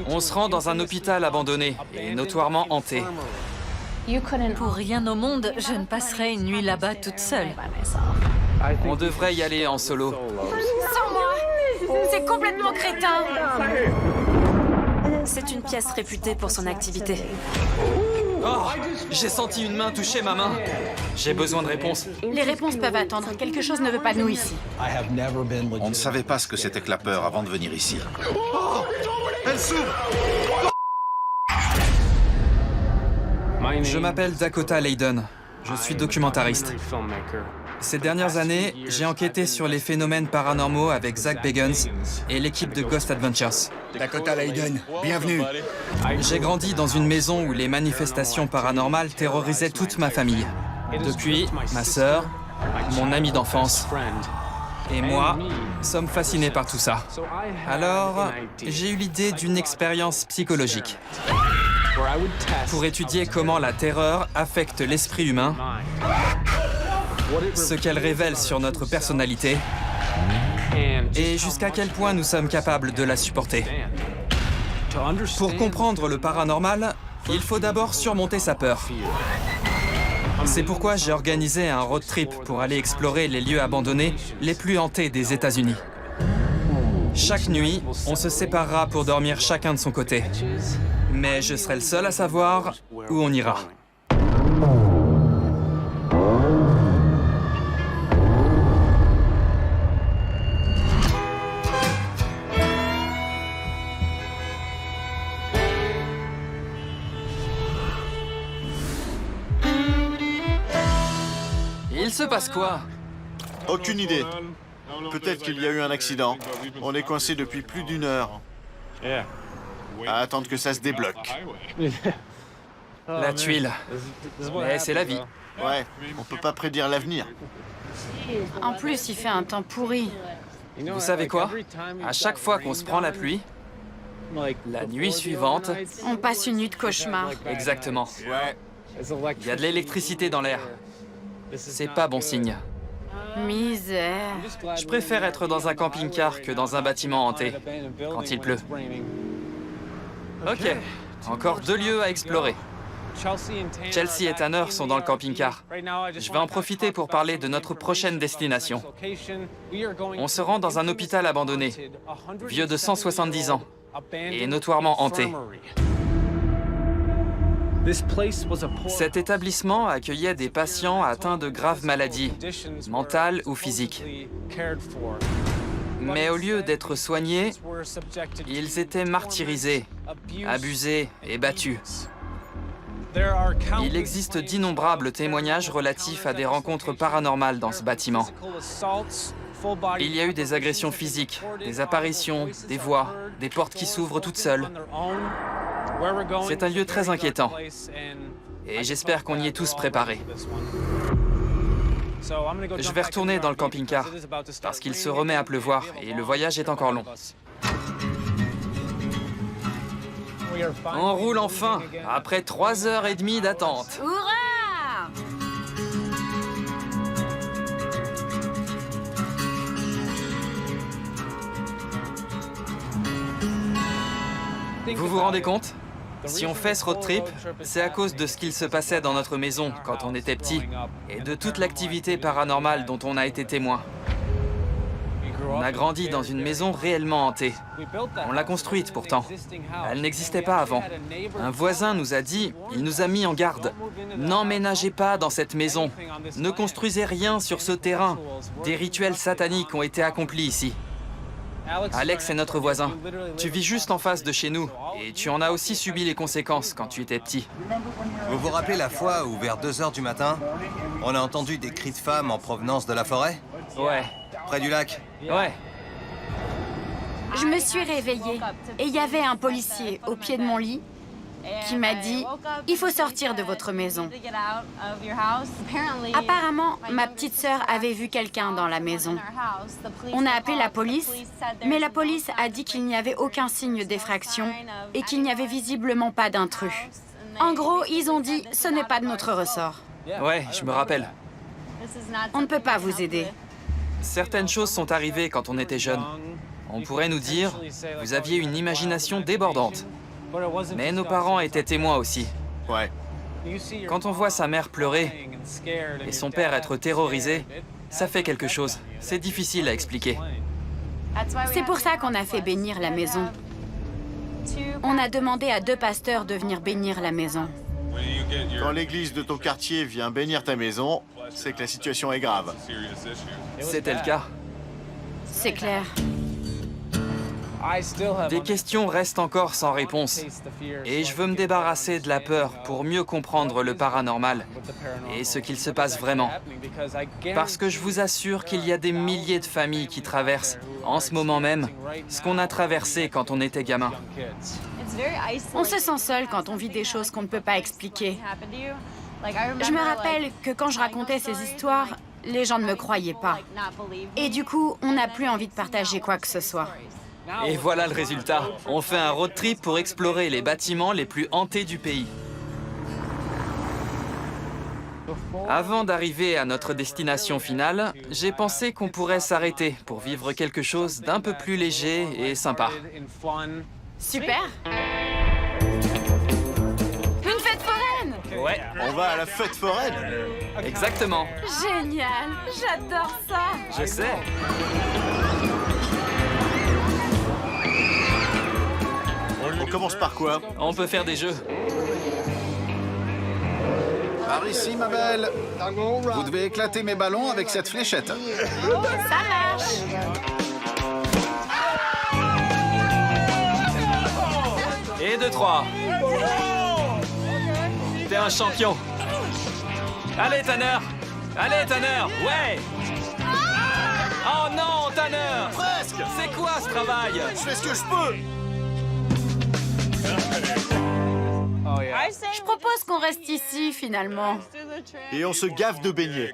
On se rend dans un hôpital abandonné et notoirement hanté. Pour rien au monde, je ne passerai une nuit là-bas toute seule. On devrait y aller en solo. Sans moi! C'est complètement crétin! C'est une pièce réputée pour son activité. Oh, j'ai senti une main toucher ma main. J'ai besoin de réponses. Les réponses peuvent attendre. Quelque chose ne veut pas de nous ici. On ne savait pas ce que c'était que la peur avant de venir ici. Oh, elle s'ouvre! Je m'appelle Dakota Layden. Je suis documentariste. Ces dernières années, j'ai enquêté sur les phénomènes paranormaux avec Zach Bagans et l'équipe de Ghost Adventures. Dakota Layden, bienvenue. J'ai grandi dans une maison où les manifestations paranormales terrorisaient toute ma famille. Depuis, ma sœur, mon ami d'enfance et moi sommes fascinés par tout ça. Alors, j'ai eu l'idée d'une expérience psychologique pour étudier comment la terreur affecte l'esprit humain, ce qu'elle révèle sur notre personnalité et jusqu'à quel point nous sommes capables de la supporter. Pour comprendre le paranormal, il faut d'abord surmonter sa peur. C'est pourquoi j'ai organisé un road trip pour aller explorer les lieux abandonnés les plus hantés des États-Unis. Chaque nuit, on se séparera pour dormir chacun de son côté. Mais je serai le seul à savoir où on ira. Il se passe quoi? Aucune idée. Peut-être qu'il y a eu un accident. On est coincé depuis plus d'une heure. À attendre que ça se débloque. La tuile. Mais c'est la vie. Ouais, on peut pas prédire l'avenir. En plus, il fait un temps pourri. Vous savez quoi? À chaque fois qu'on se prend la pluie, la nuit suivante... On passe une nuit de cauchemar. Exactement. Ouais. Il y a de l'électricité dans l'air. C'est pas bon signe. Misère. Je préfère être dans un camping-car que dans un bâtiment hanté, quand il pleut. Ok, encore 2 lieux à explorer. Chelsea et Tanner sont dans le camping-car. Je vais en profiter pour parler de notre prochaine destination. On se rend dans un hôpital abandonné, vieux de 170 ans, et notoirement hanté. Cet établissement accueillait des patients atteints de graves maladies, mentales ou physiques. Mais au lieu d'être soignés, ils étaient martyrisés, abusés et battus. Il existe d'innombrables témoignages relatifs à des rencontres paranormales dans ce bâtiment. Il y a eu des agressions physiques, des apparitions, des voix, des portes qui s'ouvrent toutes seules. C'est un lieu très inquiétant. Et j'espère qu'on y est tous préparés. Je vais retourner dans le camping-car, parce qu'il se remet à pleuvoir et le voyage est encore long. On roule enfin, après 3h30 d'attente. Hurrah! Vous vous rendez compte? Si on fait ce road trip, c'est à cause de ce qu'il se passait dans notre maison quand on était petit et de toute l'activité paranormale dont on a été témoin. On a grandi dans une maison réellement hantée. On l'a construite pourtant. Elle n'existait pas avant. Un voisin nous a dit, il nous a mis en garde. N'emménagez pas dans cette maison. Ne construisez rien sur ce terrain. Des rituels sataniques ont été accomplis ici. Alex est notre voisin. Tu vis juste en face de chez nous et tu en as aussi subi les conséquences quand tu étais petit. Vous vous rappelez la fois où, vers 2 h du matin, on a entendu des cris de femmes en provenance de la forêt? Ouais, Près du lac? ouais. Je me suis réveillée et il y avait un policier au pied de mon lit qui m'a dit « Il faut sortir de votre maison ». Apparemment, ma petite sœur avait vu quelqu'un dans la maison. On a appelé la police, mais la police a dit qu'il n'y avait aucun signe d'effraction et qu'il n'y avait visiblement pas d'intrus. En gros, ils ont dit « Ce n'est pas de notre ressort Ouais, je me rappelle. ». On ne peut pas vous aider. Certaines choses sont arrivées quand on était jeune. On pourrait nous dire, vous aviez une imagination débordante. Mais nos parents étaient témoins aussi. Ouais. Quand on voit sa mère pleurer et son père être terrorisé, ça fait quelque chose. C'est difficile à expliquer. C'est pour ça qu'on a fait bénir la maison. On a demandé à 2 pasteurs de venir bénir la maison. Quand l'église de ton quartier vient bénir ta maison, c'est que la situation est grave. C'était le cas. C'est clair. Des questions restent encore sans réponse. Et je veux me débarrasser de la peur pour mieux comprendre le paranormal et ce qu'il se passe vraiment. Parce que je vous assure qu'il y a des milliers de familles qui traversent, en ce moment même, ce qu'on a traversé quand on était gamin. On se sent seul quand on vit des choses qu'on ne peut pas expliquer. Je me rappelle que quand je racontais ces histoires, les gens ne me croyaient pas. Et du coup, on n'a plus envie de partager quoi que ce soit. Et voilà le résultat. On fait un road trip pour explorer les bâtiments les plus hantés du pays. Avant d'arriver à notre destination finale, j'ai pensé qu'on pourrait s'arrêter pour vivre quelque chose d'un peu plus léger et sympa. Super! Une fête foraine! Ouais, On va à la fête foraine. exactement. Génial! J'adore ça! Je sais. On commence par quoi? On peut faire des jeux. Par ici, ma belle. Vous devez éclater mes ballons avec cette fléchette. Ça marche! Et 2, 3. T'es un champion. Allez, Tanner. Allez, Tanner. Ouais. Oh non, Tanner. Presque. C'est quoi ce travail? Je fais ce que je peux. Je propose qu'on reste ici, finalement. Et on se gave de beignets.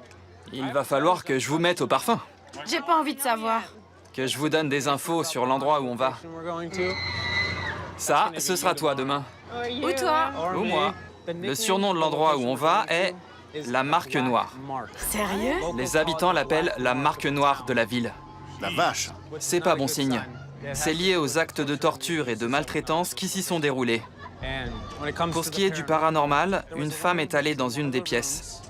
Il va falloir que je vous mette au parfum. J'ai pas envie de savoir. Que je vous donne des infos sur l'endroit où on va. Ça, ce sera toi demain. Ou toi? Ou moi. Le surnom de l'endroit où on va est la Marque Noire. Sérieux? Les habitants l'appellent la Marque Noire de la ville. La vache. C'est pas bon signe. C'est lié aux actes de torture et de maltraitance qui s'y sont déroulés. Pour ce qui est du paranormal, une femme est allée dans une des pièces.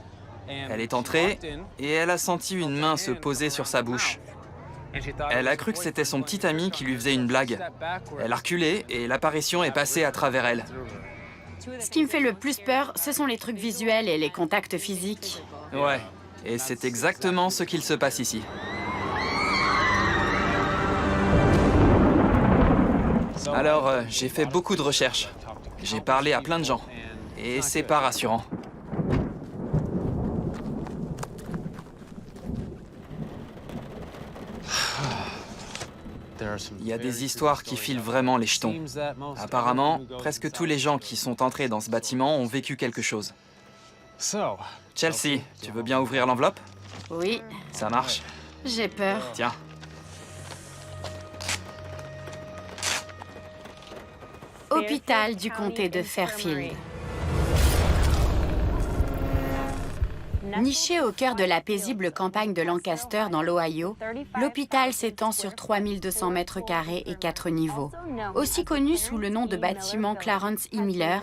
Elle est entrée et elle a senti une main se poser sur sa bouche. Elle a cru que c'était son petit ami qui lui faisait une blague. Elle a reculé et l'apparition est passée à travers elle. Ce qui me fait le plus peur, ce sont les trucs visuels et les contacts physiques. Ouais, et c'est exactement ce qu'il se passe ici. Alors, j'ai fait beaucoup de recherches. J'ai parlé à plein de gens. Et c'est pas rassurant. Il y a des histoires qui filent vraiment les jetons. Apparemment, presque tous les gens qui sont entrés dans ce bâtiment ont vécu quelque chose. Chelsea, tu veux bien ouvrir l'enveloppe? Oui, Ça marche. j'ai peur. Tiens. Hôpital du comté de Fairfield. Niché au cœur de la paisible campagne de Lancaster dans l'Ohio, l'hôpital s'étend sur 3200 mètres carrés et 4 niveaux. Aussi connu sous le nom de bâtiment Clarence E. Miller,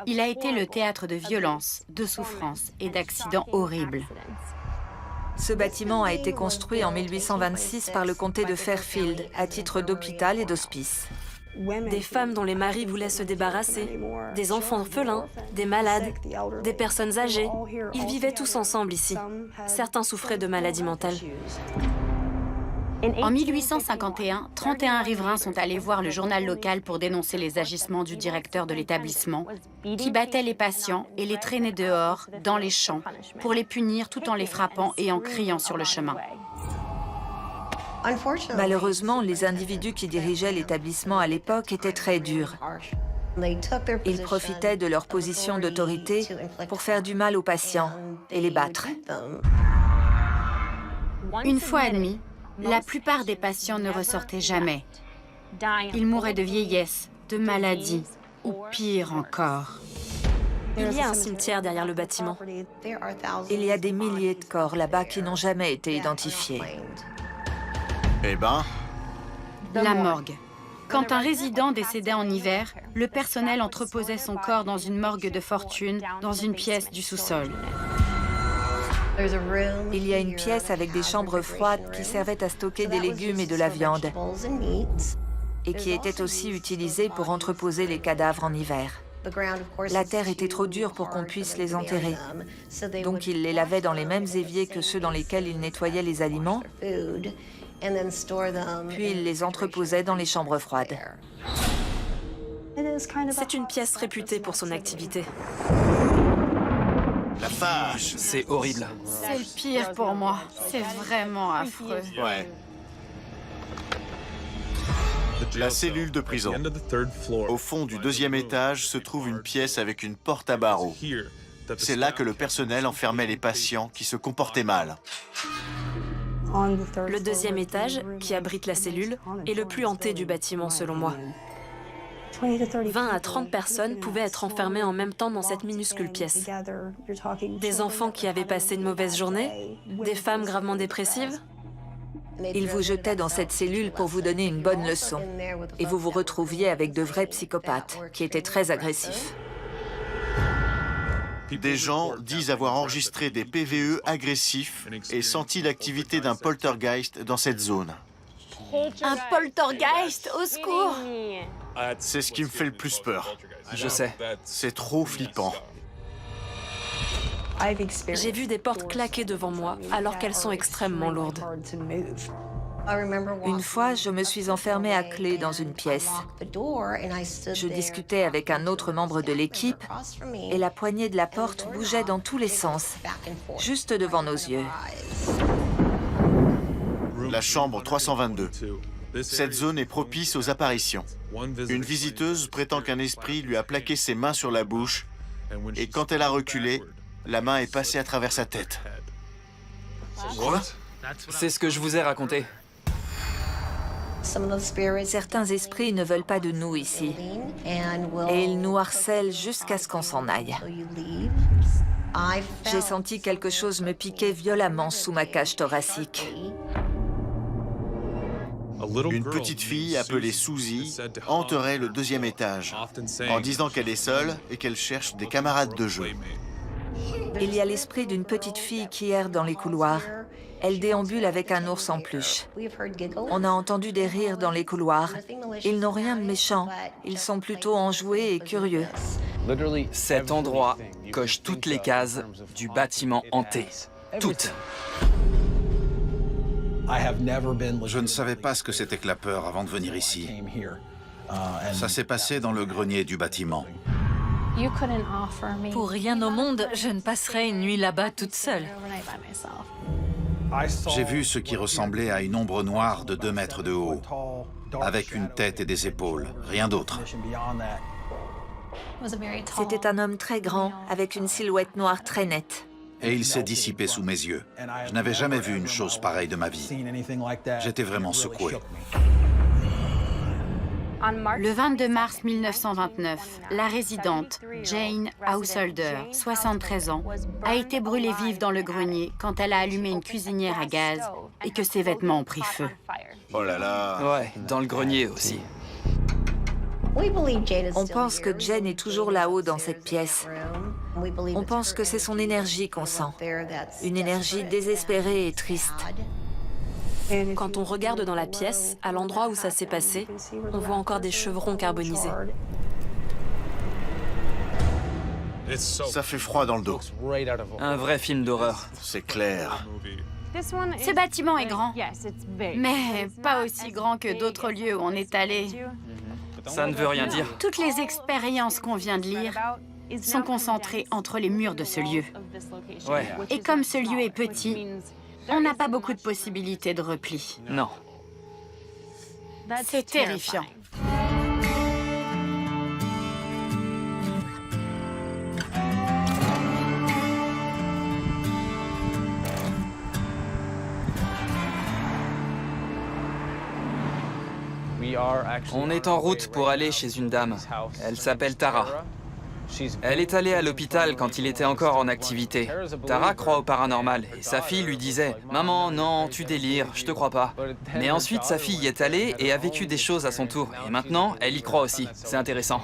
il a été le théâtre de violences, de souffrances et d'accidents horribles. Ce bâtiment a été construit en 1826 par le comté de Fairfield à titre d'hôpital et d'hospice. Des femmes dont les maris voulaient se débarrasser, des enfants orphelins, des malades, des personnes âgées. Ils vivaient tous ensemble ici. Certains souffraient de maladies mentales. En 1851, 31 riverains sont allés voir le journal local pour dénoncer les agissements du directeur de l'établissement, qui battait les patients et les traînait dehors, dans les champs, pour les punir tout en les frappant et en criant sur le chemin. Malheureusement, les individus qui dirigeaient l'établissement à l'époque étaient très durs. Ils profitaient de leur position d'autorité pour faire du mal aux patients et les battre. Une fois admis, la plupart des patients ne ressortaient jamais. Ils mouraient de vieillesse, de maladie ou pire encore. Il y a un cimetière derrière le bâtiment. Il y a des milliers de corps là-bas qui n'ont jamais été identifiés. Eh ben, La morgue. Quand un résident décédait en hiver, le personnel entreposait son corps dans une morgue de fortune, dans une pièce du sous-sol. Il y a une pièce avec des chambres froides qui servaient à stocker des légumes et de la viande et qui était aussi utilisée pour entreposer les cadavres en hiver. La terre était trop dure pour qu'on puisse les enterrer. Donc ils les lavaient dans les mêmes éviers que ceux dans lesquels ils nettoyaient les aliments, puis ils les entreposaient dans les chambres froides. C'est une pièce réputée pour son activité. La vache! C'est horrible. C'est le pire pour moi. C'est vraiment affreux. Ouais. La cellule de prison. Au fond du 2e étage se trouve une pièce avec une porte à barreaux. C'est là que le personnel enfermait les patients qui se comportaient mal. Le 2e étage, qui abrite la cellule, est le plus hanté du bâtiment selon moi. 20 à 30 personnes pouvaient être enfermées en même temps dans cette minuscule pièce. Des enfants qui avaient passé une mauvaise journée, des femmes gravement dépressives. Ils vous jetaient dans cette cellule pour vous donner une bonne leçon. Et vous vous retrouviez avec de vrais psychopathes qui étaient très agressifs. Des gens disent avoir enregistré des PVE agressifs et senti l'activité d'un poltergeist dans cette zone. Un poltergeist, au secours! C'est ce qui me fait le plus peur. Je sais. C'est trop flippant. J'ai vu des portes claquer devant moi alors qu'elles sont extrêmement lourdes. Une fois, je me suis enfermée à clé dans une pièce. Je discutais avec un autre membre de l'équipe et la poignée de la porte bougeait dans tous les sens, juste devant nos yeux. La chambre 322. Cette zone est propice aux apparitions. Une visiteuse prétend qu'un esprit lui a plaqué ses mains sur la bouche et quand elle a reculé, la main est passée à travers sa tête. Quoi? C'est ce que je vous ai raconté. Certains esprits ne veulent pas de nous ici. Et ils nous harcèlent jusqu'à ce qu'on s'en aille. J'ai senti quelque chose me piquer violemment sous ma cage thoracique. Une petite fille appelée Suzy hanterait le 2e étage en disant qu'elle est seule et qu'elle cherche des camarades de jeu. Il y a l'esprit d'une petite fille qui erre dans les couloirs. Elle déambule avec un ours en peluche. On a entendu des rires dans les couloirs. Ils n'ont rien de méchant. Ils sont plutôt enjoués et curieux. Cet endroit coche toutes les cases du bâtiment hanté. Toutes. Je ne savais pas ce que c'était que la peur avant de venir ici. Ça s'est passé dans le grenier du bâtiment. Pour rien au monde, je ne passerai une nuit là-bas toute seule. J'ai vu ce qui ressemblait à une ombre noire de 2 mètres de haut, avec une tête et des épaules, rien d'autre. C'était un homme très grand, avec une silhouette noire très nette. Et il s'est dissipé sous mes yeux. Je n'avais jamais vu une chose pareille de ma vie. J'étais vraiment secoué. Le 22 mars 1929, la résidente Jane Householder, 73 ans, a été brûlée vive dans le grenier quand elle a allumé une cuisinière à gaz et que ses vêtements ont pris feu. Oh là là! Ouais, dans le grenier aussi. On pense que Jane est toujours là-haut dans cette pièce. On pense que c'est son énergie qu'on sent. Une énergie désespérée et triste. Quand on regarde dans la pièce, à l'endroit où ça s'est passé, on voit encore des chevrons carbonisés. Ça fait froid dans le dos. Un vrai film d'horreur. C'est clair. Ce bâtiment est grand, mais pas aussi grand que d'autres lieux où on est allé. Ça ne veut rien dire. Toutes les expériences qu'on vient de lire sont concentrées entre les murs de ce lieu. Ouais. Et comme ce lieu est petit, on n'a pas beaucoup de possibilités de repli. Non. C'est terrifiant. On est en route pour aller chez une dame. Elle s'appelle Tara. Elle est allée à l'hôpital quand il était encore en activité. Tara croit au paranormal et sa fille lui disait « Maman, non, tu délires, je te crois pas. » Mais ensuite, sa fille y est allée et a vécu des choses à son tour. Et maintenant, elle y croit aussi. C'est intéressant.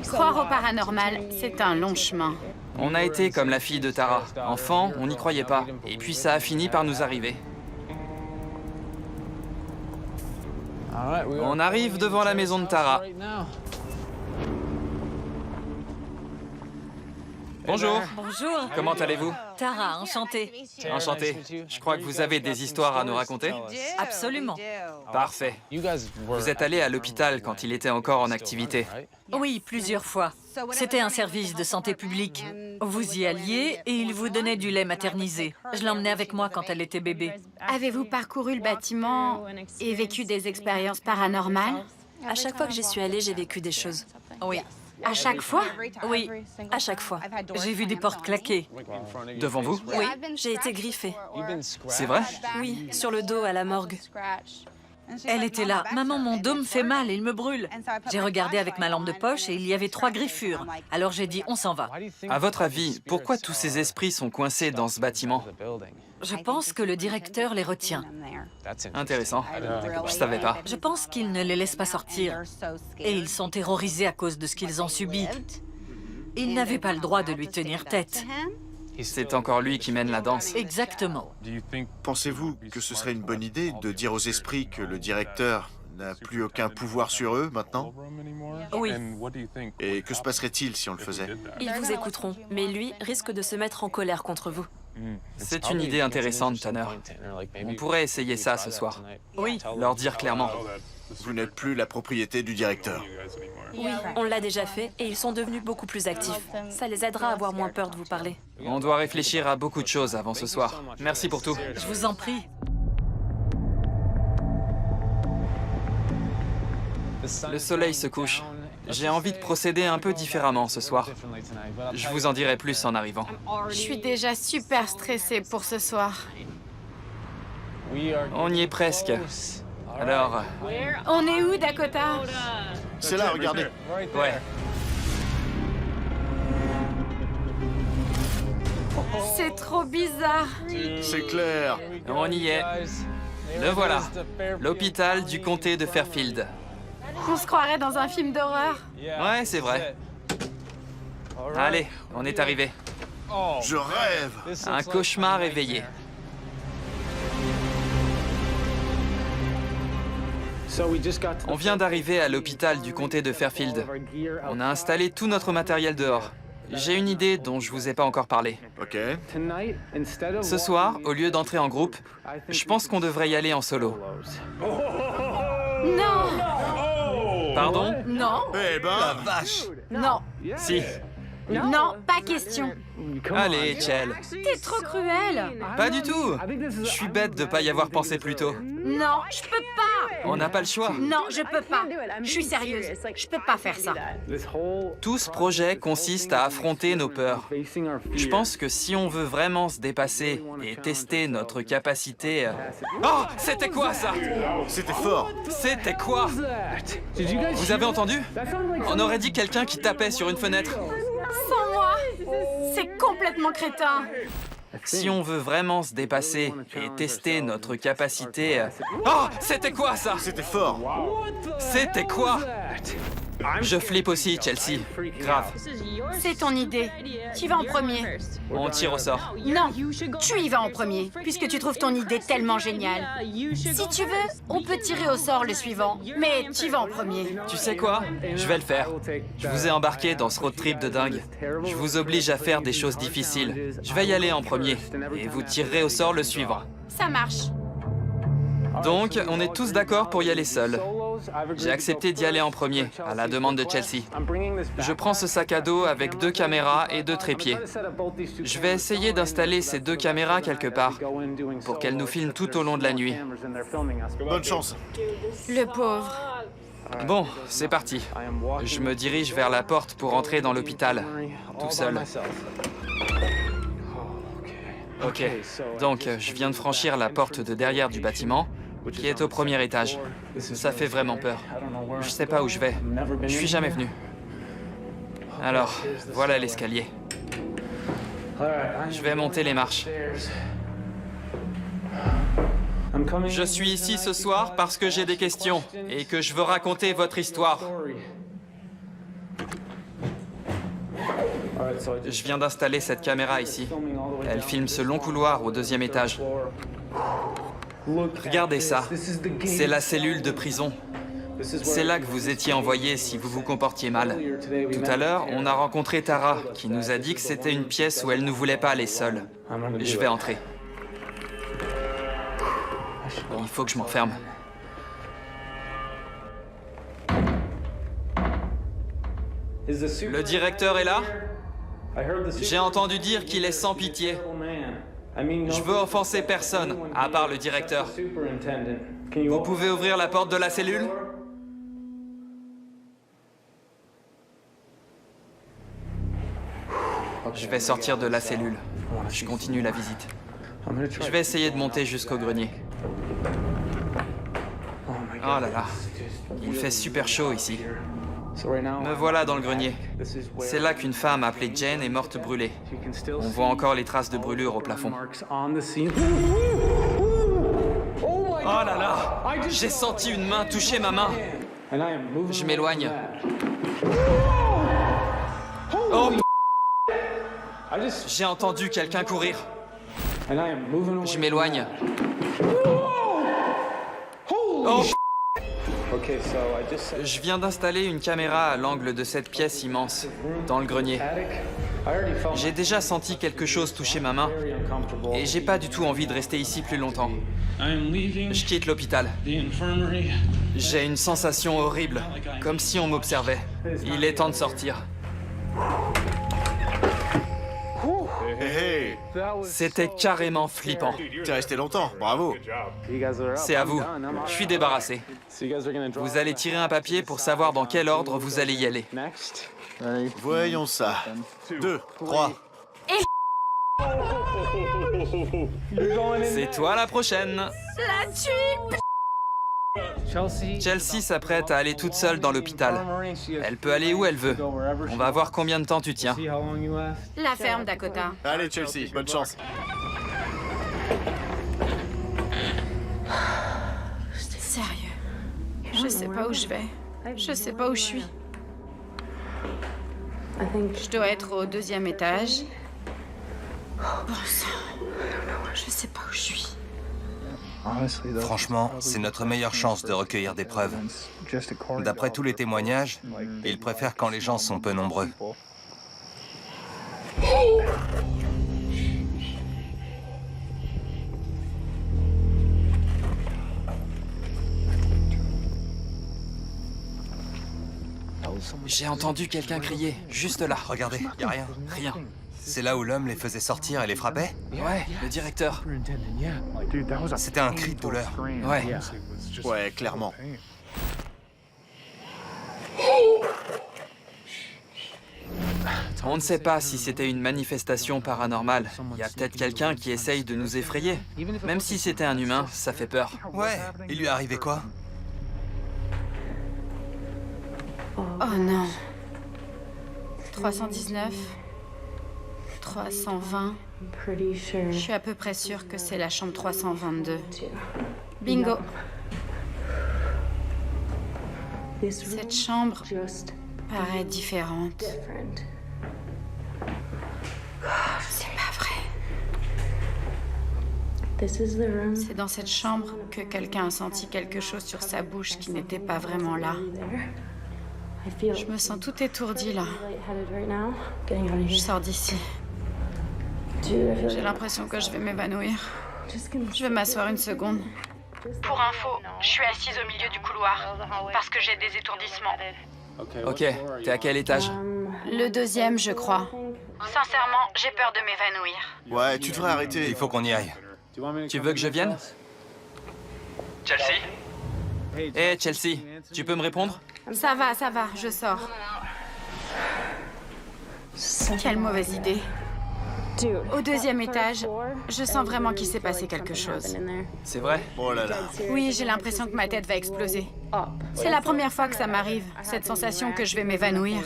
Croire au paranormal, c'est un long chemin. On a été comme la fille de Tara. Enfant, on n'y croyait pas. Et puis ça a fini par nous arriver. On arrive devant la maison de Tara. Bonjour. Bonjour. Comment allez-vous? Tara, enchantée. Enchanté. Je crois que vous avez des histoires à nous raconter. Absolument. Parfait. Vous êtes allé à l'hôpital quand il était encore en activité. Oui, plusieurs fois. C'était un service de santé publique. Vous y alliez et il vous donnait du lait maternisé. Je l'emmenais avec moi quand elle était bébé. Avez-vous parcouru le bâtiment et vécu des expériences paranormales? À chaque fois que j'y suis allée, j'ai vécu des choses. Oui. À chaque fois? Oui, À chaque fois. j'ai vu des portes claquer. Devant vous? Oui, j'ai été griffée. C'est vrai? Oui, sur le dos à la morgue. Elle était là. Maman, mon dos me fait mal, il me brûle. J'ai regardé avec ma lampe de poche et il y avait 3 griffures. Alors j'ai dit, on s'en va. À votre avis, pourquoi tous ces esprits sont coincés dans ce bâtiment? Je pense que le directeur les retient. Intéressant. Je savais pas. Je pense qu'il ne les laisse pas sortir. Et ils sont terrorisés à cause de ce qu'ils ont subi. Ils n'avaient pas le droit de lui tenir tête. C'est encore lui qui mène la danse. Exactement. Pensez-vous que ce serait une bonne idée de dire aux esprits que le directeur n'a plus aucun pouvoir sur eux maintenant? Oui. Et que se passerait-il si on le faisait? Ils vous écouteront, mais lui risque de se mettre en colère contre vous. C'est une idée intéressante, Tanner. On pourrait essayer ça ce soir. Oui. Leur dire clairement. Vous n'êtes plus la propriété du directeur. Oui, on l'a déjà fait et ils sont devenus beaucoup plus actifs. Ça les aidera à avoir moins peur de vous parler. On doit réfléchir à beaucoup de choses avant ce soir. Merci pour tout. Je vous en prie. Le soleil se couche. J'ai envie de procéder un peu différemment ce soir. Je vous en dirai plus en arrivant. Je suis déjà super stressée pour ce soir. On y est presque. Alors, On est où, Dakota? C'est là, regardez. ouais. C'est trop bizarre. C'est clair. On y est. Le voilà. L'hôpital du comté de Fairfield. On se croirait dans un film d'horreur. Ouais, c'est vrai. Allez, on est arrivé. Je rêve. Un cauchemar éveillé. On vient d'arriver à l'hôpital du comté de Fairfield. On a installé tout notre matériel dehors. J'ai une idée dont je vous ai pas encore parlé. Ok. Ce soir, au lieu d'entrer en groupe, je pense qu'on devrait y aller en solo. Non! Pardon? Non! Eh ben, Vache! Non! Si. Non, pas question. Allez, Chell. T'es trop cruel. Pas du tout. Je suis bête de pas y avoir pensé plus tôt. Non, je peux pas. On n'a pas le choix. Non, je peux pas. Je suis sérieuse. Je peux pas faire ça. Tout ce projet consiste à affronter nos peurs. Je pense que si on veut vraiment se dépasser et tester notre capacité... Oh, c'était quoi ça? c'était fort. C'était quoi? Vous avez entendu? On aurait dit quelqu'un qui tapait sur une fenêtre. Sans moi, c'est complètement crétin. Si on veut vraiment se dépasser et tester notre capacité... Oh, c'était quoi ça? C'était fort. C'était quoi? Je flippe aussi, Chelsea. Grave. C'est ton idée. Tu vas en premier. On tire au sort. Non, tu y vas en premier, puisque tu trouves ton idée tellement géniale. Si tu veux, on peut tirer au sort le suivant, mais tu vas en premier. Tu sais quoi? Je vais le faire. Je vous ai embarqué dans ce road trip de dingue. Je vous oblige à faire des choses difficiles. Je vais y aller en premier, et vous tirerez au sort le suivant. Ça marche. Donc, on est tous d'accord pour y aller seuls. J'ai accepté d'y aller en premier, à la demande de Chelsea. Je prends ce sac à dos avec 2 caméras et 2 trépieds. Je vais essayer d'installer ces 2 caméras quelque part, pour qu'elles nous filment tout au long de la nuit. Bonne chance. Le pauvre. Bon, c'est parti. Je me dirige vers la porte pour entrer dans l'hôpital, tout seul. Ok, donc je viens de franchir la porte de derrière du bâtiment, qui est au premier étage. Ça fait vraiment peur. Je sais pas où je vais. Je suis jamais venu. Alors, voilà l'escalier. Je vais monter les marches. Je suis ici ce soir parce que j'ai des questions et que je veux raconter votre histoire. Je viens d'installer cette caméra ici. Elle filme ce long couloir au 2e étage. Regardez ça. C'est la cellule de prison. C'est là que vous étiez envoyé si vous vous comportiez mal. Tout à l'heure, on a rencontré Tara, qui nous a dit que c'était une pièce où elle ne voulait pas aller seule. Je vais entrer. Il faut que je m'enferme. Le directeur est là? J'ai entendu dire qu'il est sans pitié. Je veux offenser personne, à part le directeur. Vous pouvez ouvrir la porte de la cellule? Je vais sortir de la cellule. Je continue la visite. Je vais essayer de monter jusqu'au grenier. Oh là là, il fait super chaud ici. Me voilà dans le grenier. C'est là qu'une femme appelée Jane est morte brûlée. On voit encore les traces de brûlure au plafond. Oh là là! J'ai senti une main toucher ma main. Je m'éloigne. Oh! J'ai entendu quelqu'un courir. Je m'éloigne. Oh! Je viens d'installer une caméra à l'angle de cette pièce immense, dans le grenier. J'ai déjà senti quelque chose toucher ma main, et j'ai pas du tout envie de rester ici plus longtemps. Je quitte l'hôpital. J'ai une sensation horrible, comme si on m'observait. Il est temps de sortir. Hé, C'était carrément flippant. t'es resté longtemps, bravo. C'est à vous. Je suis débarrassé. Vous allez tirer un papier pour savoir dans quel ordre vous allez y aller. Voyons ça. 2, 3. C'est toi la prochaine. La tuile! Chelsea s'apprête à aller toute seule dans l'hôpital. Elle peut aller où elle veut. On va voir combien de temps tu tiens. La ferme, Dakota. Allez, Chelsea, bonne chance. Sérieux. Je sais pas où je vais. Je sais pas où je suis. Je dois être au 2e étage. Bon sang. Je sais pas où je suis. Franchement, c'est notre meilleure chance de recueillir des preuves. D'après tous les témoignages, ils préfèrent quand les gens sont peu nombreux. J'ai entendu quelqu'un crier, juste là. Regardez, y a rien. Rien. C'est là où l'homme les faisait sortir et les frappait? Ouais, le directeur. C'était un cri de douleur. Ouais. Ouais, clairement. On ne sait pas si c'était une manifestation paranormale. Il y a peut-être quelqu'un qui essaye de nous effrayer. Même si c'était un humain, ça fait peur. Ouais, il lui est arrivé quoi? Oh non. 319. 320. Je suis à peu près sûre que c'est la chambre 322. Bingo. Cette chambre paraît différente. C'est pas vrai. C'est dans cette chambre que quelqu'un a senti quelque chose sur sa bouche qui n'était pas vraiment là. Je me sens tout étourdie là. Je sors d'ici. J'ai l'impression que je vais m'évanouir. Je vais m'asseoir une seconde. Pour info, je suis assise au milieu du couloir parce que j'ai des étourdissements. Ok, t'es à quel étage? Le 2e, je crois. Sincèrement, j'ai peur de m'évanouir. Ouais, tu devrais arrêter. Il faut qu'on y aille. Tu veux que je vienne? Chelsea? Hé, Chelsea, tu peux me répondre? Ça va, je sors. Quelle mauvaise idée. Au deuxième étage, je sens vraiment qu'il s'est passé quelque chose. C'est vrai? Oh là là. Oui, j'ai l'impression que ma tête va exploser. C'est la première fois que ça m'arrive, cette sensation que je vais m'évanouir.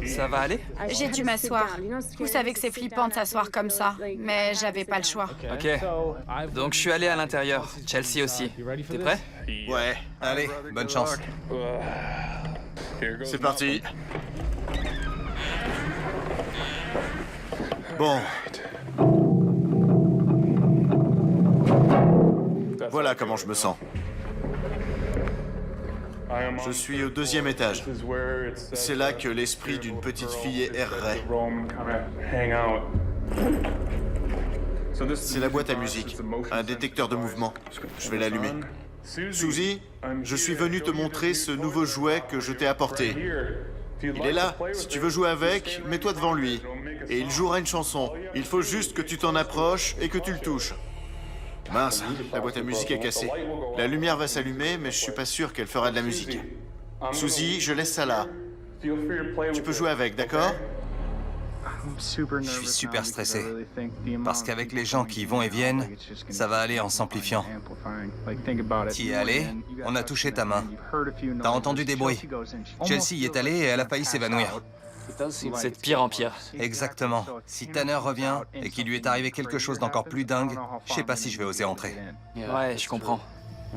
Ça va aller? J'ai dû m'asseoir. Vous savez que c'est flippant de s'asseoir comme ça, mais j'avais pas le choix. Ok. Donc je suis allé à l'intérieur. Chelsea aussi. T'es prêt? Ouais, Allez, bonne chance. c'est parti. Bon. Voilà comment je me sens. Je suis au deuxième étage. C'est là que l'esprit d'une petite fille errerait. C'est la boîte à musique, un détecteur de mouvement. Je vais l'allumer. Suzy, je suis venu te montrer ce nouveau jouet que je t'ai apporté. Il est là. Si tu veux jouer avec, mets-toi devant lui. Et il jouera une chanson. Il faut juste que tu t'en approches et que tu le touches. Mince, la boîte à musique est cassée. La lumière va s'allumer, mais je suis pas sûr qu'elle fera de la musique. Suzy, je laisse ça là. Tu peux jouer avec, d'accord? Je suis super stressé. Parce qu'avec les gens qui vont et viennent, ça va aller en s'amplifiant. T'y es allé, on a touché ta main. T'as entendu des bruits. Chelsea y est allée et elle a failli s'évanouir. C'est de pire en pire. Exactement. Si Tanner revient et qu'il lui est arrivé quelque chose d'encore plus dingue, je sais pas si je vais oser entrer. Ouais, je comprends.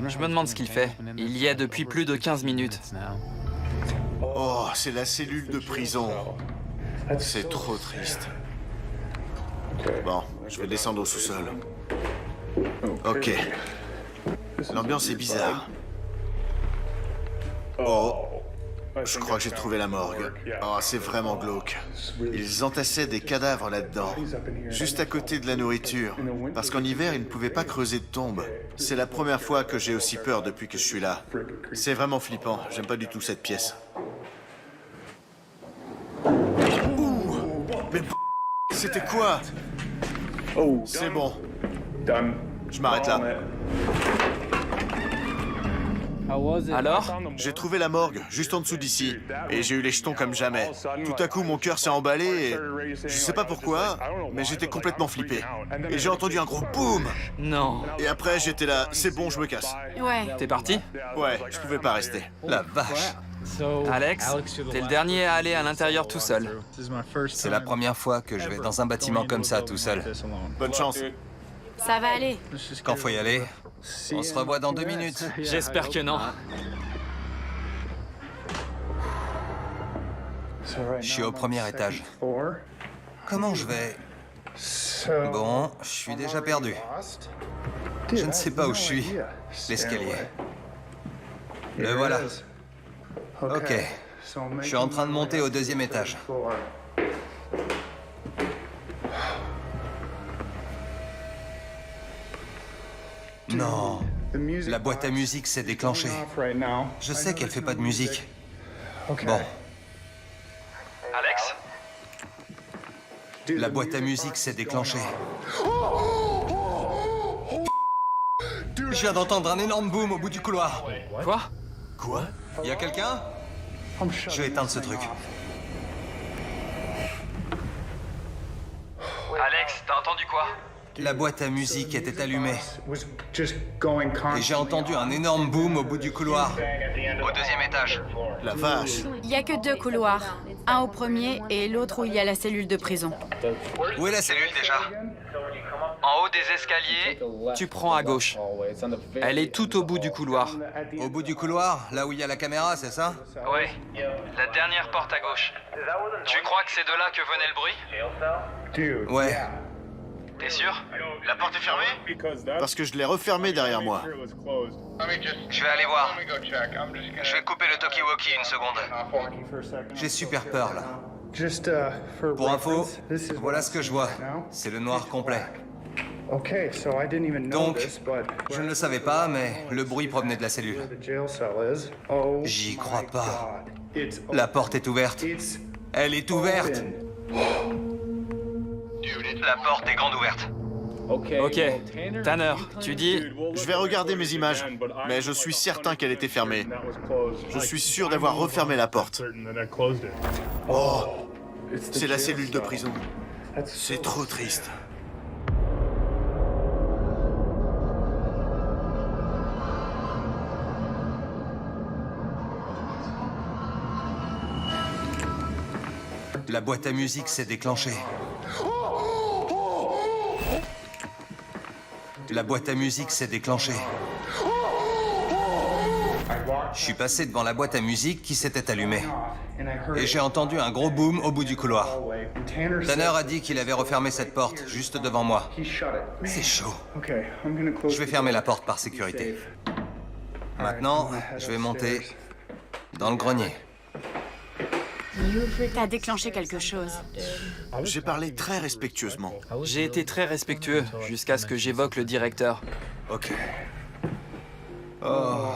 Je me demande ce qu'il fait. Il y est depuis plus de 15 minutes. Oh, c'est la cellule de prison. C'est trop triste. Bon, je vais descendre au sous-sol. Ok. L'ambiance est bizarre. Oh, je crois que j'ai trouvé la morgue. Oh, c'est vraiment glauque. Ils entassaient des cadavres là-dedans, juste à côté de la nourriture. Parce qu'en hiver, ils ne pouvaient pas creuser de tombes. C'est la première fois que j'ai aussi peur depuis que je suis là. C'est vraiment flippant. J'aime pas du tout cette pièce. Mais c'était quoi? C'est bon. Je m'arrête là. Alors? J'ai trouvé la morgue, juste en dessous d'ici. Et j'ai eu les jetons comme jamais. Tout à coup, mon cœur s'est emballé et... Je sais pas pourquoi, mais j'étais complètement flippé. Et j'ai entendu un gros boum! Non. Et après, j'étais là, c'est bon, je me casse. Ouais. T'es parti? Ouais, je pouvais pas rester. La vache! Alex, t'es le dernier à aller à l'intérieur tout seul. C'est la première fois que je vais dans un bâtiment comme ça tout seul. Bonne chance. Ça va aller. Quand faut y aller, on se revoit dans 2 minutes. J'espère que non. Je suis au premier étage. Comment je vais? Bon, je suis déjà perdu. Je ne sais pas où je suis. L'escalier. Le voilà. Ok. Je suis en train de monter au 2e étage. Non. La boîte à musique s'est déclenchée. Je sais qu'elle fait pas de musique. Bon. Alex? La boîte à musique s'est déclenchée. Je viens d'entendre un énorme boom au bout du couloir. Quoi? Quoi? Y a quelqu'un? Je vais éteindre ce truc. Alex, t'as entendu quoi? La boîte à musique était allumée. Et j'ai entendu un énorme boom au bout du couloir. Au 2e étage. La vache. Il y a que 2 couloirs. Un au premier et l'autre où il y a la cellule de prison. Où est la cellule déjà? En haut des escaliers, tu prends à gauche. Elle est tout au bout du couloir. Au bout du couloir, là où il y a la caméra, c'est ça? Ouais, la dernière porte à gauche. Tu crois que c'est de là que venait le bruit? Ouais. T'es sûr? La porte est fermée? Parce que je l'ai refermé derrière moi. Je vais aller voir. Je vais couper le talkie-walkie une seconde. J'ai super peur là. Pour info, voilà ce que je vois. C'est le noir complet. Donc, je ne le savais pas, mais le bruit provenait de la cellule. J'y crois pas. La porte est ouverte. Elle est ouverte. La porte est grande ouverte. Ok, Tanner, tu dis... Je vais regarder mes images, mais je suis certain qu'elle était fermée. Je suis sûr d'avoir refermé la porte. Oh, c'est la cellule de prison. C'est trop triste. La boîte à musique s'est déclenchée. La boîte à musique s'est déclenchée. Je suis passé devant la boîte à musique qui s'était allumée. Et j'ai entendu un gros boom au bout du couloir. Tanner a dit qu'il avait refermé cette porte juste devant moi. C'est chaud. Je vais fermer la porte par sécurité. Maintenant, je vais monter dans le grenier. T'as déclenché quelque chose. J'ai parlé très respectueusement. J'ai été très respectueux jusqu'à ce que j'évoque le directeur. Ok. Oh.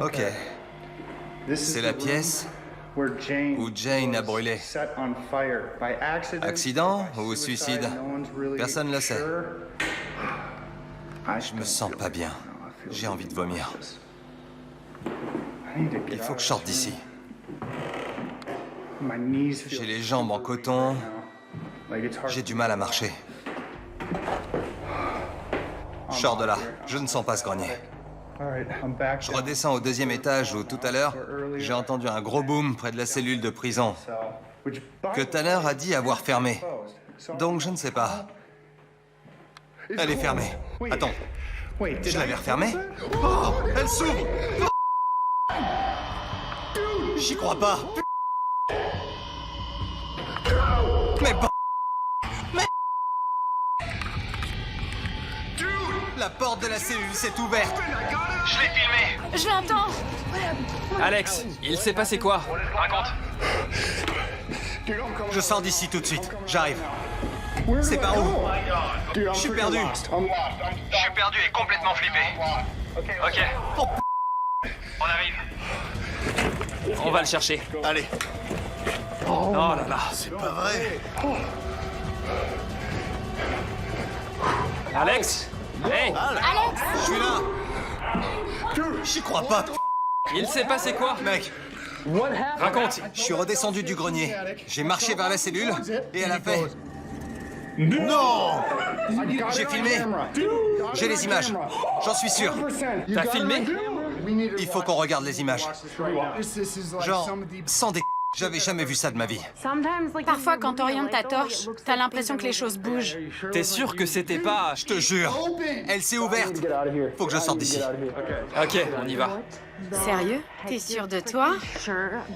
Ok. C'est la pièce où Jane a brûlé. Accident ou suicide? Personne ne le sait. Je me sens pas bien. J'ai envie de vomir. Il faut que je sorte d'ici. J'ai les jambes en coton. J'ai du mal à marcher. Je sors de là. Je ne sens pas ce grenier. Je redescends au 2e étage où, tout à l'heure, j'ai entendu un gros boom près de la cellule de prison que Tanner a dit avoir fermé. Donc, je ne sais pas. Elle est fermée. Attends. Je l'avais refermée? Oh, elle s'ouvre! J'y crois pas. Mais bon... Mais... La porte de la cellule s'est ouverte. Je l'ai filmé. Je l'entends. Alex, il s'est passé quoi? Raconte. Je sors d'ici tout de suite. J'arrive. C'est par où? Je suis perdu. Je suis perdu et complètement flippé. Ok. Oh, on arrive. On va le chercher. Allez, Oh là là. c'est pas vrai. Alex? Hey! Je suis là. J'y crois pas. Il s'est passé quoi? Mec, Raconte. je suis redescendu du grenier. J'ai marché vers la cellule et elle a fait... Non! J'ai filmé. J'ai les images. J'en suis sûr. T'as filmé? Il faut qu'on regarde les images. Genre, sans dé... J'avais jamais vu ça de ma vie. Parfois, quand t'orientes ta torche, t'as l'impression que les choses bougent. T'es sûr que c'était pas... Je te jure. Elle s'est ouverte. Faut que je sorte d'ici. Ok, on y va. Sérieux? T'es sûr de toi?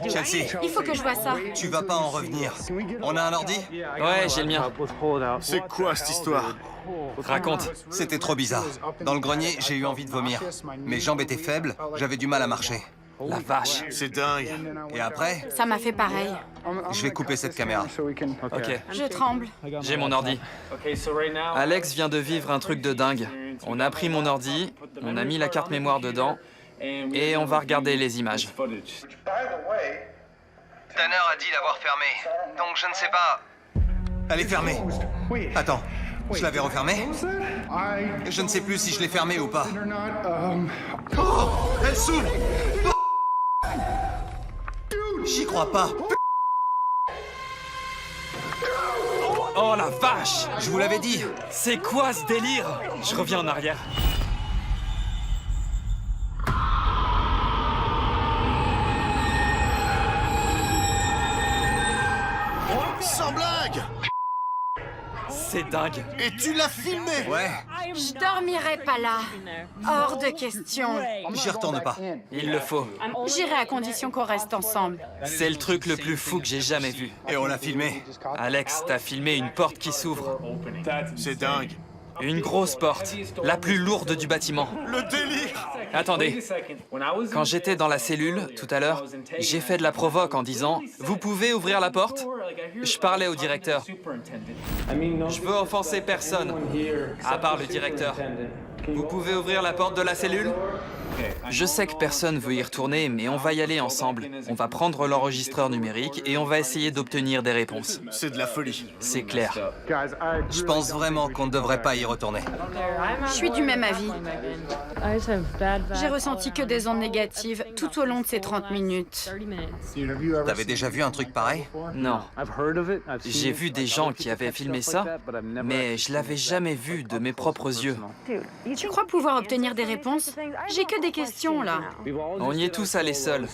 Chelsea, Il faut que je vois ça. tu vas pas en revenir. On a un ordi? Ouais, j'ai le mien. C'est quoi cette histoire? Raconte. C'était trop bizarre. Dans le grenier, j'ai eu envie de vomir. Mes jambes étaient faibles, j'avais du mal à marcher. La vache. C'est dingue. Et après, Ça m'a fait pareil. je vais couper cette caméra. Ok, Je tremble. j'ai mon ordi. Alex vient de vivre un truc de dingue. On a pris mon ordi, on a mis la carte mémoire dedans, et on va regarder les images. Tanner a dit l'avoir fermée, donc je ne sais pas... Elle est fermée. Attends, je l'avais refermée? Je ne sais plus si je l'ai fermée ou pas. Oh, elle s'ouvre! J'y crois pas. Oh la vache! Je vous l'avais dit. C'est quoi ce délire? Je reviens en arrière. Sans blague! C'est dingue. Et tu l'as filmé! Ouais, Je dormirai pas là. Hors de question. j'y retourne pas. Il le faut. J'irai à condition qu'on reste ensemble. C'est le truc le plus fou que j'ai jamais vu. Et on l'a filmé. Alex, t'as filmé une porte qui s'ouvre. C'est dingue. Une grosse porte, la plus lourde du bâtiment. Le délire! Attendez, quand j'étais dans la cellule, tout à l'heure, j'ai fait de la provoque en disant « Vous pouvez ouvrir la porte ?» Je parlais au directeur. Je veux offenser personne, à part le directeur. Vous pouvez ouvrir la porte de la cellule? Je sais que personne veut y retourner, mais on va y aller ensemble. On va prendre l'enregistreur numérique et on va essayer d'obtenir des réponses. C'est de la folie. C'est clair. Je pense vraiment qu'on ne devrait pas y retourner. Je suis du même avis. J'ai ressenti que des ondes négatives tout au long de ces 30 minutes. T'avais déjà vu un truc pareil? Non. J'ai vu des gens qui avaient filmé ça, mais je l'avais jamais vu de mes propres yeux. Tu crois pouvoir obtenir des réponses? J'ai que des questions, là. On y est tous allés seuls.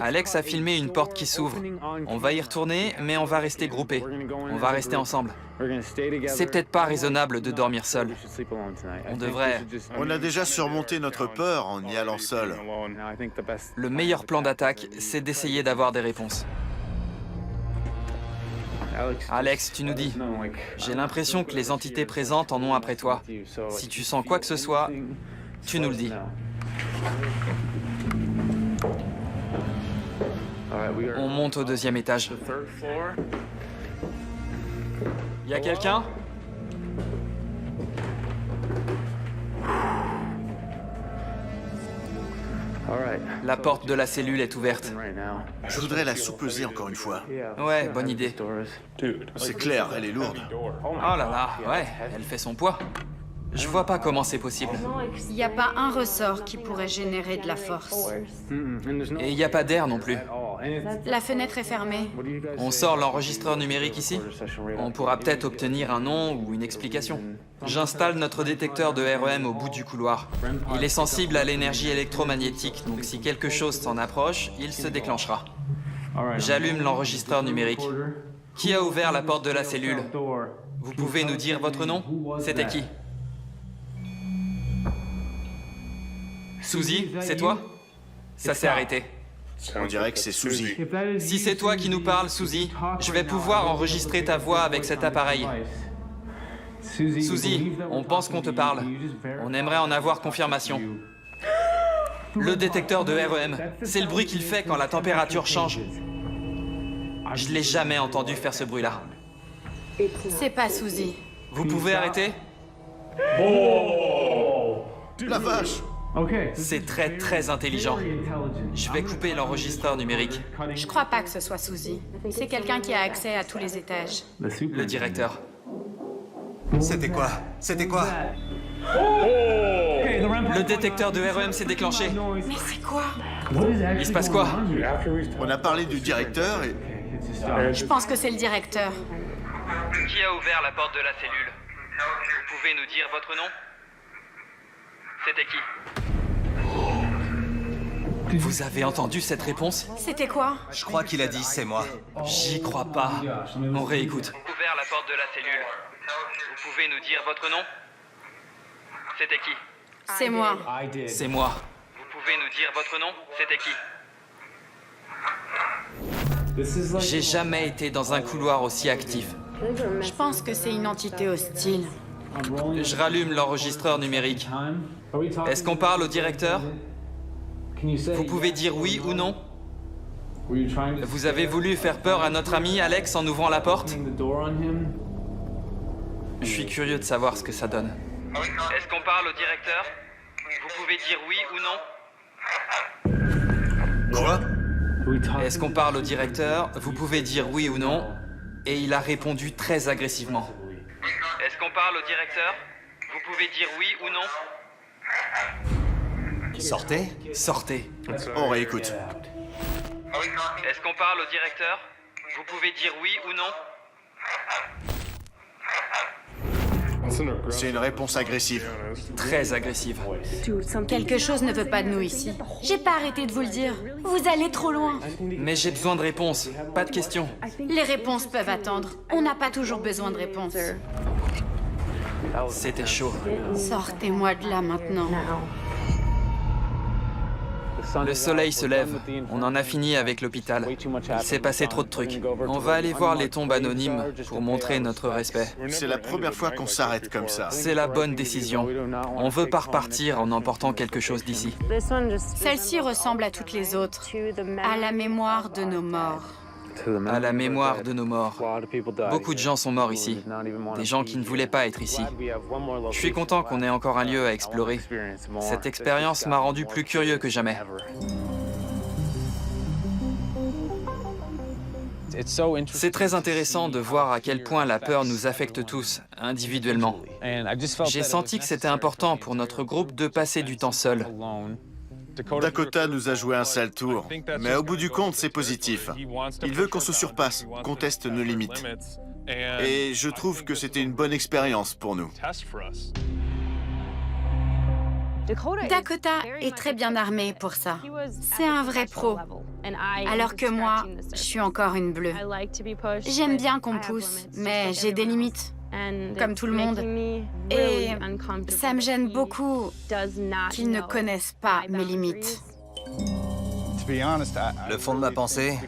Alex a filmé une porte qui s'ouvre. On va y retourner, mais on va rester groupés. On va rester ensemble. C'est peut-être pas raisonnable de dormir seul. On devrait... On a déjà surmonté notre peur en y allant seul. Le meilleur plan d'attaque, c'est d'essayer d'avoir des réponses. Alex, tu nous dis. J'ai l'impression que les entités présentes en ont après toi. Si tu sens quoi que ce soit, tu nous le dis. On monte au 2e étage. Y a quelqu'un? La porte de la cellule est ouverte. Je voudrais la soupeser encore une fois. Ouais, bonne idée. C'est clair, elle est lourde. Oh là là, ouais, elle fait son poids. Je vois pas comment c'est possible. Il n'y a pas un ressort qui pourrait générer de la force. Et il n'y a pas d'air non plus. La fenêtre est fermée. On sort l'enregistreur numérique ici? On pourra peut-être obtenir un nom ou une explication. J'installe notre détecteur de REM au bout du couloir. Il est sensible à l'énergie électromagnétique, donc si quelque chose s'en approche, il se déclenchera. J'allume l'enregistreur numérique. Qui a ouvert la porte de la cellule? Vous pouvez nous dire votre nom? C'était qui? Suzy, c'est toi? Ça s'est arrêté. On dirait que c'est Suzy. Si c'est toi qui nous parles, Suzy, je vais pouvoir enregistrer ta voix avec cet appareil. Suzy, on pense qu'on te parle. On aimerait en avoir confirmation. Le détecteur de REM, c'est le bruit qu'il fait quand la température change. Je l'ai jamais entendu faire ce bruit-là. C'est pas Suzy. Vous pouvez arrêter? La vache! C'est très intelligent. Je vais couper l'enregistreur numérique. Je crois pas que ce soit Suzy. C'est quelqu'un qui a accès à tous les étages. Le directeur. C'était quoi? C'était quoi? Le détecteur de REM s'est déclenché. Mais c'est quoi? Il se passe quoi? On a parlé du directeur et... Je pense que c'est le directeur. Qui a ouvert la porte de la cellule? Vous pouvez nous dire votre nom? C'était qui? Vous avez entendu cette réponse? C'était quoi? Je crois qu'il a dit c'est moi. J'y crois pas. On réécoute. Ouvert la porte de la cellule. Vous pouvez nous dire votre nom? C'était qui? C'est moi. C'est moi. Vous pouvez nous dire votre nom? C'était qui? J'ai jamais été dans un couloir aussi actif. Je pense que c'est une entité hostile. Je rallume l'enregistreur numérique. Est-ce qu'on parle au directeur? Vous pouvez dire oui ou non? Vous avez voulu faire peur à notre ami Alex en ouvrant la porte? Je suis curieux de savoir ce que ça donne. Est-ce qu'on parle au directeur? Vous pouvez dire oui ou non? Quoi? Est-ce qu'on parle au directeur? Vous pouvez dire oui ou non? Et il a répondu très agressivement. Est-ce qu'on parle au directeur? Vous pouvez dire oui ou non? Sortez? Sortez. On réécoute. Est-ce qu'on parle au directeur? Vous pouvez dire oui ou non? C'est une réponse agressive. Très agressive. Quelque chose ne veut pas de nous ici. J'ai pas arrêté de vous le dire. Vous allez trop loin. Mais j'ai besoin de réponses, pas de questions. Les réponses peuvent attendre. On n'a pas toujours besoin de réponses. C'était chaud. Sortez-moi de là maintenant. Le soleil se lève. On en a fini avec l'hôpital. Il s'est passé trop de trucs. On va aller voir les tombes anonymes pour montrer notre respect. C'est la première fois qu'on s'arrête comme ça. C'est la bonne décision. On veut pas repartir en emportant quelque chose d'ici. Celle-ci ressemble à toutes les autres, à la mémoire de nos morts. à la mémoire de nos morts. Beaucoup de gens sont morts ici, des gens qui ne voulaient pas être ici. Je suis content qu'on ait encore un lieu à explorer. Cette expérience m'a rendu plus curieux que jamais. C'est très intéressant de voir à quel point la peur nous affecte tous, individuellement. J'ai senti que c'était important pour notre groupe de passer du temps seul. Dakota nous a joué un sale tour, mais au bout du compte, c'est positif. Il veut qu'on se surpasse, qu'on teste nos limites. Et je trouve que c'était une bonne expérience pour nous. Dakota est très bien armé pour ça. C'est un vrai pro. Alors que moi, je suis encore une bleue. J'aime bien qu'on me pousse, mais j'ai des limites, comme tout le monde. Et ça me gêne beaucoup qu'ils ne connaissent pas mes limites. Le fond de ma pensée,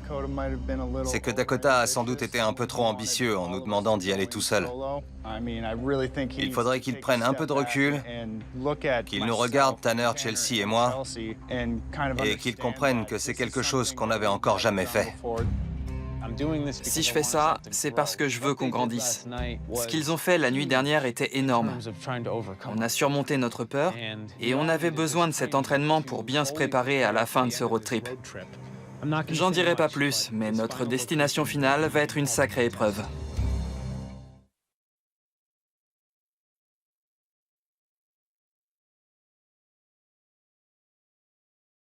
c'est que Dakota a sans doute été un peu trop ambitieux en nous demandant d'y aller tout seul. Il faudrait qu'il prenne un peu de recul, qu'il nous regarde, Tanner, Chelsea et moi, et qu'il comprenne que c'est quelque chose qu'on n'avait encore jamais fait. Si je fais ça, c'est parce que je veux qu'on grandisse. Ce qu'ils ont fait la nuit dernière était énorme. On a surmonté notre peur et on avait besoin de cet entraînement pour bien se préparer à la fin de ce road trip. J'en dirai pas plus, mais notre destination finale va être une sacrée épreuve.